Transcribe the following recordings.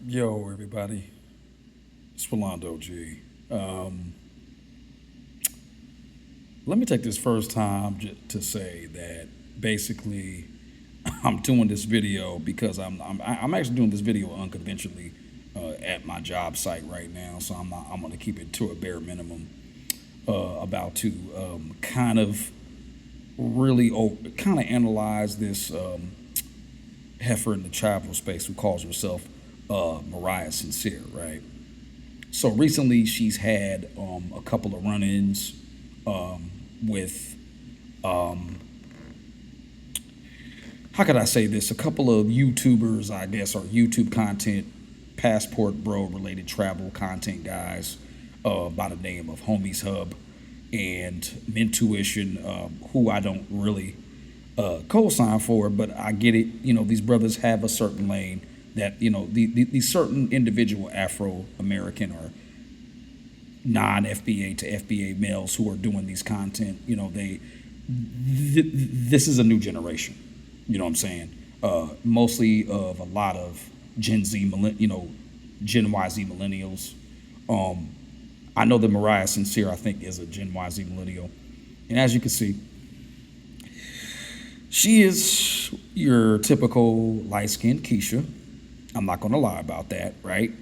Yo, everybody. It's Rolando G. Let me take this first time to say that basically I'm doing this video because I'm actually doing this video unconventionally at my job site right now. So I'm going to keep it to a bare minimum. About to kind of really kind of analyze this heifer in the travel space who calls herself Mariah Sincere, right? So recently, she's had a couple of run-ins with how could I say this? A couple of YouTubers, I guess, or YouTube content, passport bro related travel content guys by the name of Homies Hub and Mintuition, who I don't really co-sign for, but I get it. You know, these brothers have a certain lane that these certain individual Afro American or non-FBA to FBA males who are doing these content. This is a new generation. You know what I'm saying? Mostly of a lot of Gen Z, Gen Y Z millennials. I know that Mariah Sincere, I think, is a Gen Y Z millennial, and as you can see, she is your typical light-skinned Keisha. I'm not going to lie about that, right?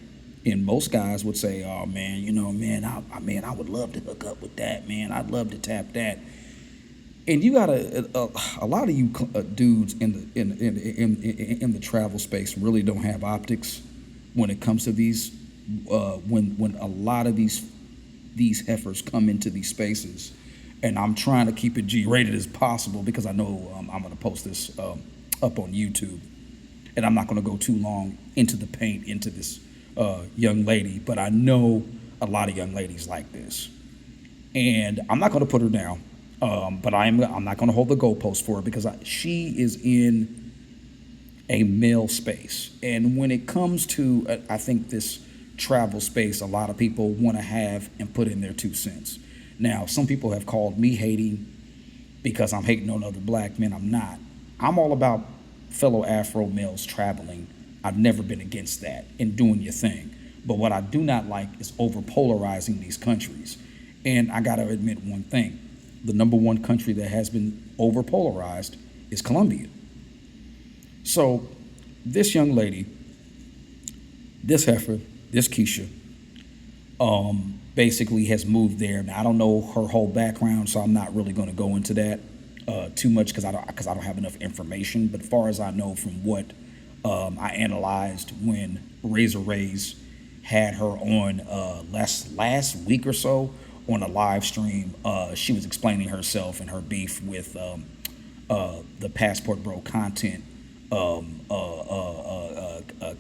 And most guys would say, "Oh man, I would love to hook up with that, man. I'd love to tap that." And you got a lot of you dudes in the travel space really don't have optics when it comes to these. When a lot of these heifers come into these spaces, and I'm trying to keep it G-rated as possible because I know I'm going to post this up on YouTube, and I'm not going to go too long into the paint into this young lady, but I know a lot of young ladies like this, and I'm not going to put her down, but I'm not going to hold the goalpost for her because she is in a male space, and when it comes to I think this travel space, a lot of people want to have and put in their 2 cents. Now, some people have called me hating because I'm hating on other black men. I'm not. I'm all about fellow Afro males traveling. I've never been against that and doing your thing. But what I do not like is over polarizing these countries. And I got to admit one thing. The number one country that has been over polarized is Colombia. So this young lady, this heifer, this Keisha, basically has moved there. Now I don't know her whole background, so I'm not really going to go into that too much because I don't have enough information. But as far as I know from what I analyzed when Razor Rays had her on last week or so on a live stream, she was explaining herself and her beef with the Passport Bro content a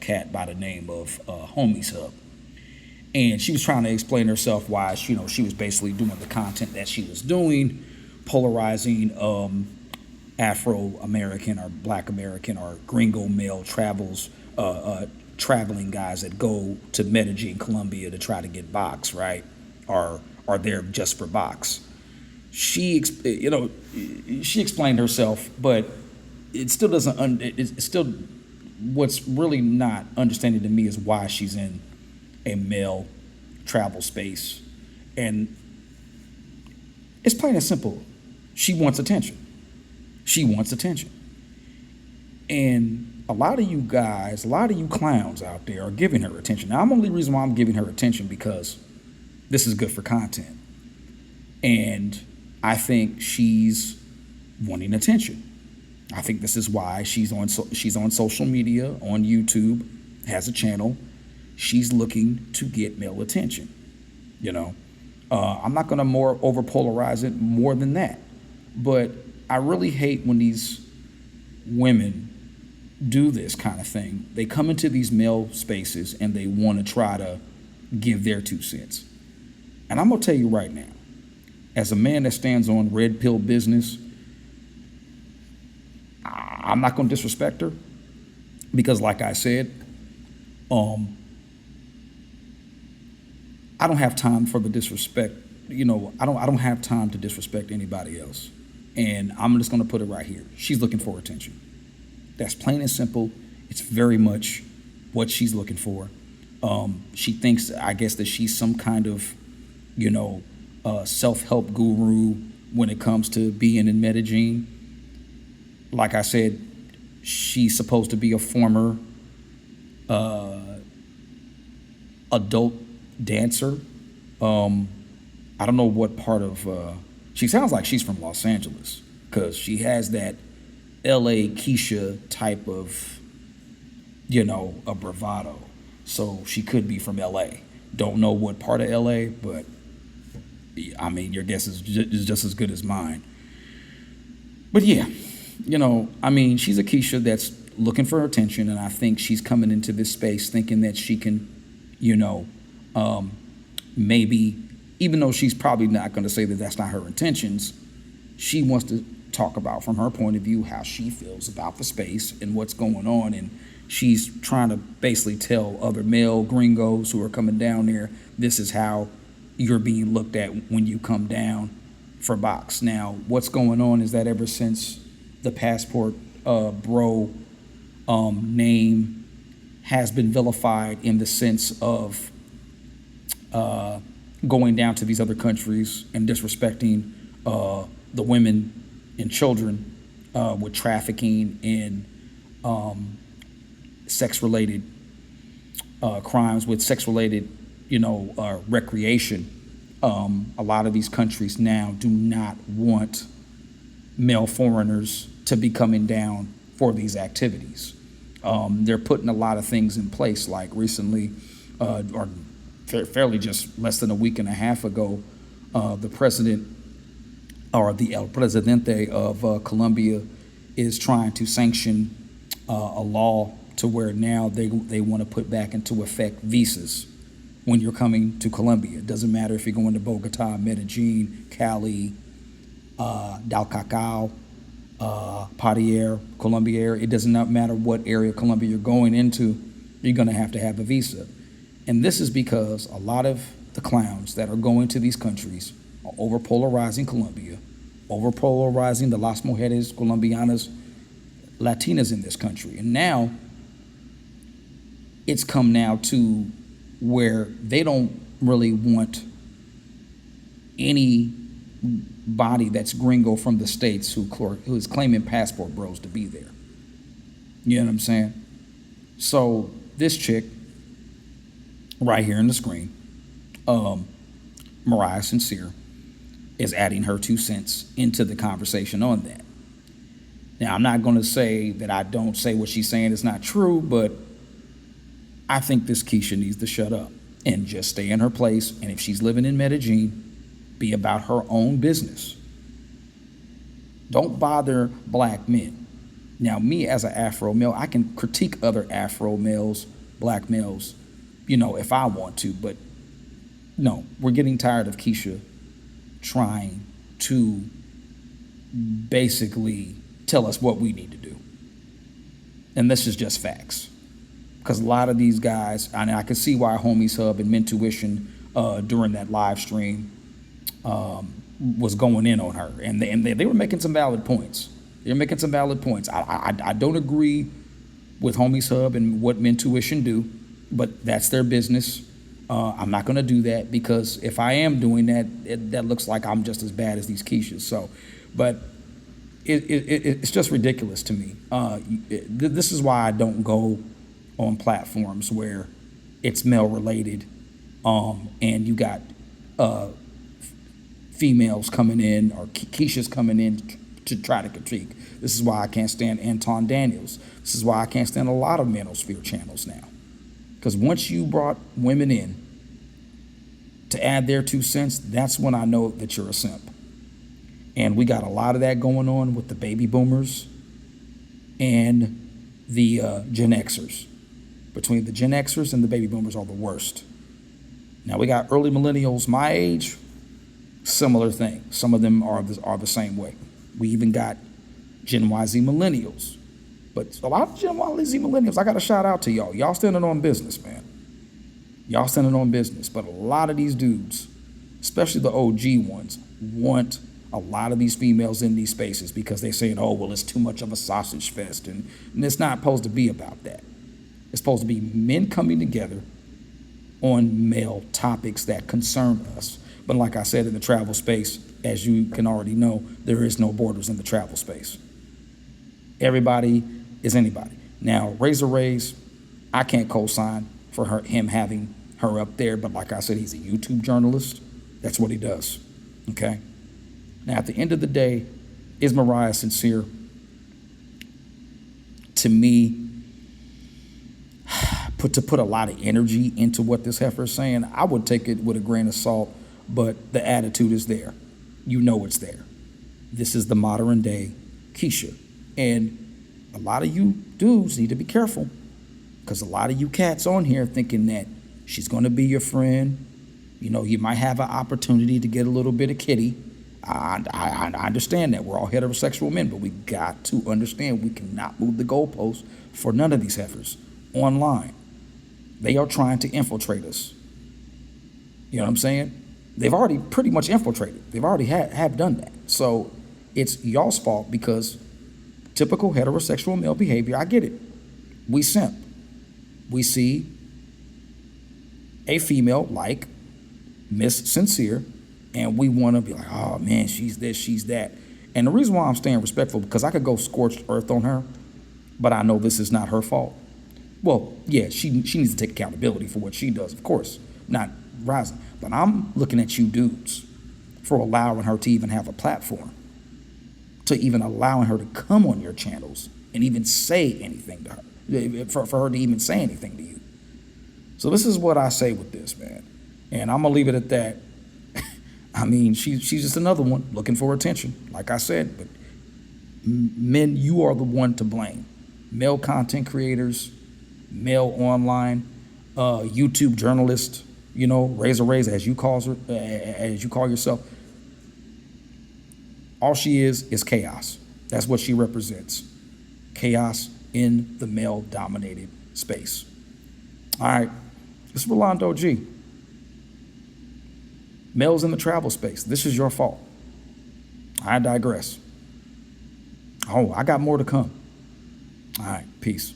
cat by the name of Homies Hub. And she was trying to explain herself why she was basically doing the content that she was doing, polarizing Afro American or Black American or Gringo male traveling guys that go to Medellin, Colombia to try to get box, right? Or are there just for box? She explained herself, but it still doesn't. It's still what's really not understanding to me is why she's in a male travel space, and it's plain and simple. She wants attention. She wants attention, and a lot of you guys, a lot of you clowns out there are giving her attention. Now, I'm the only reason why I'm giving her attention because this is good for content, and I think she's wanting attention. I think this is why she's on social media, on YouTube, has a channel. She's looking to get male attention. I'm not going to more over polarize it more than that, but I really hate when these women do this kind of thing. They come into these male spaces and they want to try to give their 2 cents. And I'm going to tell you right now, as a man that stands on red pill business, I'm not going to disrespect her because, like I said, I don't have time for the disrespect. I don't have time to disrespect anybody else. And I'm just going to put it right here. She's looking for attention. That's plain and simple. It's very much what she's looking for. She thinks, I guess, that she's some kind of, you know, self-help guru when it comes to being in Medellin. Like I said, she's supposed to be a former adult dancer. I don't know what part of. She sounds like she's from Los Angeles because she has that L.A. Keisha type of, you know, a bravado. So she could be from L.A. Don't know what part of L.A., but I mean, your guess is just as good as mine. But yeah, you know, I mean, she's a Keisha that's looking for attention, and I think she's coming into this space thinking that she can, you know, maybe, even though she's probably not going to say that that's not her intentions, she wants to talk about from her point of view how she feels about the space and what's going on, and she's trying to basically tell other male gringos who are coming down there, this is how you're being looked at when you come down for box. Now, what's going on is that ever since the passport bro name has been vilified in the sense of going down to these other countries and disrespecting the women and children with trafficking and sex-related crimes, with sex-related, you know, recreation. A lot of these countries now do not want male foreigners to be coming down for these activities. They're putting a lot of things in place, like recently, or fairly just less than a week and a half ago, the president or the El Presidente of Colombia is trying to sanction a law to where now they want to put back into effect visas when you're coming to Colombia. It doesn't matter if you're going to Bogota, Medellin, Cali, Del Cacao, Patier, Colombier. It does not matter what area of Colombia you're going into, you're going to have a visa. And this is because a lot of the clowns that are going to these countries are over-polarizing Colombia, over-polarizing the Las Mujeres Colombianas, Latinas in this country. And now, it's come now to where they don't really want anybody that's gringo from the States who is claiming passport bros to be there. You know what I'm saying? So this chick right here in the screen, Mariah Sincere, is adding her 2 cents into the conversation on that. Now, I'm not going to say that I don't say what she's saying is not true, but I think this Keisha needs to shut up and just stay in her place. And if she's living in Medellin, be about her own business. Don't bother black men. Now, me as an Afro male, I can critique other Afro males, black males, you know, if I want to. But no, we're getting tired of Keisha trying to basically tell us what we need to do. And this is just facts. Because a lot of these guys, and I can see why Homies Hub and Mentuition during that live stream was going in on her. And they were making some valid points. They were making some valid points. I don't agree with Homies Hub and what Mentuition do, but that's their business. I'm not going to do that, because if I am doing that, that looks like I'm just as bad as these Keishas. So, but it's just ridiculous to me. This is why I don't go on platforms where it's male related, and you got females coming in or Keisha's coming in to try to critique. This is why I can't stand Anton Daniels. This is why I can't stand a lot of manosphere channels now. Because once you brought women in to add their 2 cents, that's when I know that you're a simp. And we got a lot of that going on with the baby boomers and the Gen Xers. Between the Gen Xers and the baby boomers are the worst. Now we got early millennials my age, similar thing. Some of them are the same way. We even got Gen YZ millennials. But a lot of Gen YZ millennials, I got to shout out to y'all. Y'all standing on business, man. Y'all standing on business. But a lot of these dudes, especially the OG ones, want a lot of these females in these spaces because they're saying, oh, well, it's too much of a sausage fest. And it's not supposed to be about that. It's supposed to be men coming together on male topics that concern us. But like I said, in the travel space, as you can already know, there is no borders in the travel space. Everybody is anybody. Now, Razor Rays, I can't co-sign for him having her up there, but like I said, he's a YouTube journalist. That's what he does, okay? Now, at the end of the day, is Mariah sincere? To me, to put a lot of energy into what this heifer is saying, I would take it with a grain of salt, but the attitude is there. You know it's there. This is the modern day Keisha. And a lot of you dudes need to be careful, because a lot of you cats on here thinking that she's going to be your friend. You know, you might have an opportunity to get a little bit of kitty. I understand that. We're all heterosexual men, but we got to understand we cannot move the goalposts for none of these heifers online. They are trying to infiltrate us. You know what I'm saying? They've already pretty much infiltrated. They've already have done that. So it's y'all's fault, because typical heterosexual male behavior, I get it. We simp. We see a female like Miss Sincere, and we want to be like, oh man, she's this, she's that. And the reason why I'm staying respectful, because I could go scorched earth on her, but I know this is not her fault. Well, yeah, she needs to take accountability for what she does, of course, not rising. But I'm looking at you dudes for allowing her to even have a platform, to even allowing her to come on your channels and even say anything to her, for her to even say anything to you. So this is what I say with this, man. And I'm going to leave it at that. I mean, she's just another one looking for attention, like I said. But men, you are the one to blame. Male content creators, male online, YouTube journalist, you know, Razor Rays, as you call yourself. All she is chaos. That's what she represents. Chaos in the male-dominated space. All right, this is Rolando G. Males in the travel space, this is your fault. I digress. Oh, I got more to come. All right, peace.